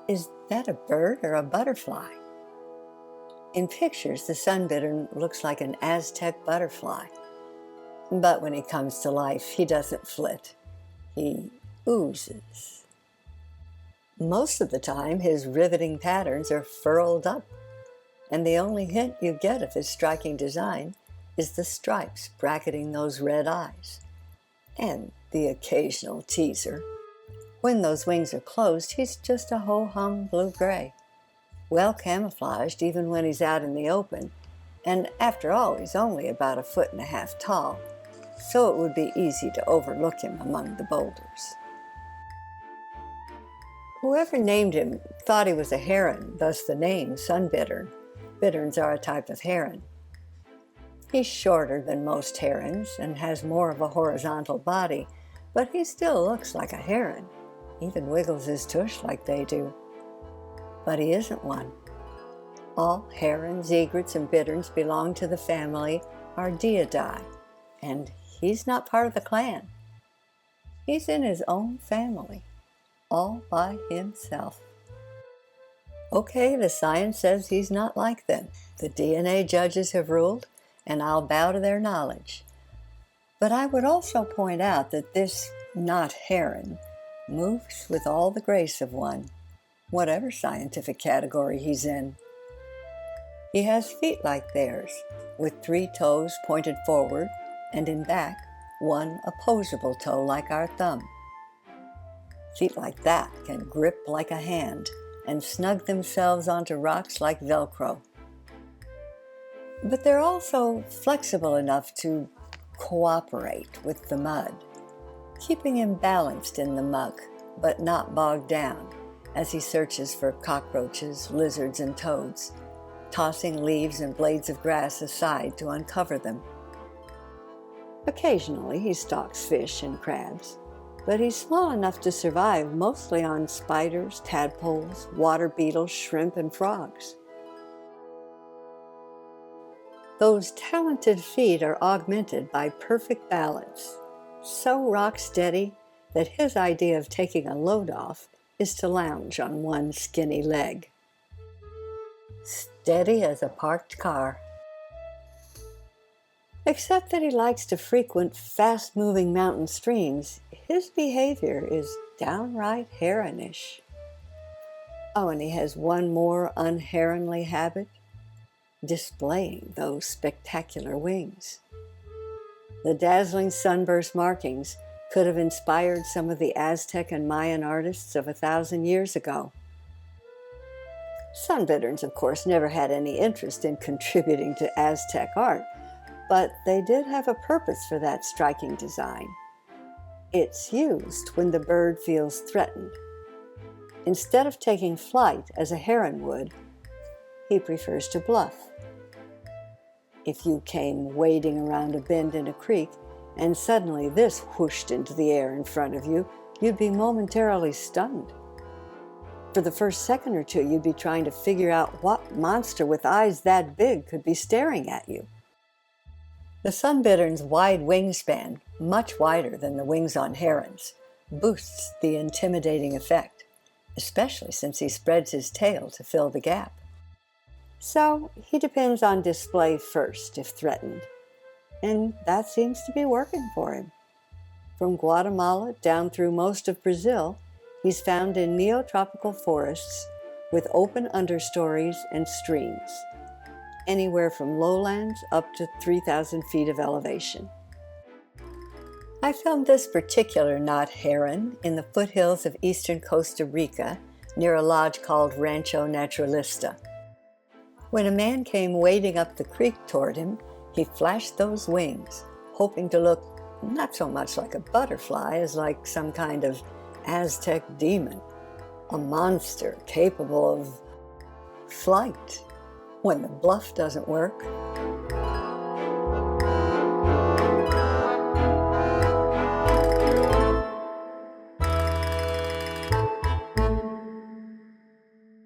Is that a bird or a butterfly? In pictures, the Sunbittern looks like an Aztec butterfly. But when he comes to life, he doesn't flit. He oozes. Most of the time, his riveting patterns are furled up, and the only hint you get of his striking design is the stripes bracketing those red eyes, and the occasional teaser. When those wings are closed, he's just a ho-hum blue-gray, well camouflaged even when he's out in the open, and after all, he's only about 1.5 feet tall, so it would be easy to overlook him among the boulders. Whoever named him thought he was a heron, thus the name Sunbittern. Bitterns are a type of heron. He's shorter than most herons and has more of a horizontal body, but he still looks like a heron, even wiggles his tush like they do. But he isn't one. All herons, egrets, and bitterns belong to the family Ardeidae, and he's not part of the clan. He's in his own family, all by himself. Okay, the science says he's not like them. The DNA judges have ruled, and I'll bow to their knowledge. But I would also point out that this not heron moves with all the grace of one, whatever scientific category he's in. He has feet like theirs, with 3 toes pointed forward, and in back, 1 opposable toe like our thumb. Feet like that can grip like a hand and snug themselves onto rocks like Velcro. But they're also flexible enough to cooperate with the mud, keeping him balanced in the muck, but not bogged down as he searches for cockroaches, lizards, and toads, tossing leaves and blades of grass aside to uncover them. Occasionally he stalks fish and crabs, but he's small enough to survive mostly on spiders, tadpoles, water beetles, shrimp, and frogs. Those talented feet are augmented by perfect balance, so rock steady that his idea of taking a load off is to lounge on one skinny leg. Steady as a parked car. Except that he likes to frequent fast-moving mountain streams, his behavior is downright heronish. Oh, and he has one more unheronly habit: displaying those spectacular wings. The dazzling sunburst markings could have inspired some of the Aztec and Mayan artists of 1,000 years ago. Sunbitterns, of course, never had any interest in contributing to Aztec art, but they did have a purpose for that striking design. It's used when the bird feels threatened. Instead of taking flight as a heron would, he prefers to bluff. If you came wading around a bend in a creek and suddenly this whooshed into the air in front of you, you'd be momentarily stunned. For the first second or two, you'd be trying to figure out what monster with eyes that big could be staring at you. The Sunbittern's wide wingspan, much wider than the wings on herons, boosts the intimidating effect, especially since he spreads his tail to fill the gap. So he depends on display first if threatened, and that seems to be working for him. From Guatemala down through most of Brazil, he's found in neotropical forests with open understories and streams, anywhere from lowlands up to 3,000 feet of elevation. I filmed this particular knot heron in the foothills of eastern Costa Rica near a lodge called Rancho Naturalista. When a man came wading up the creek toward him, he flashed those wings, hoping to look not so much like a butterfly as like some kind of Aztec demon, a monster capable of flight when the bluff doesn't work.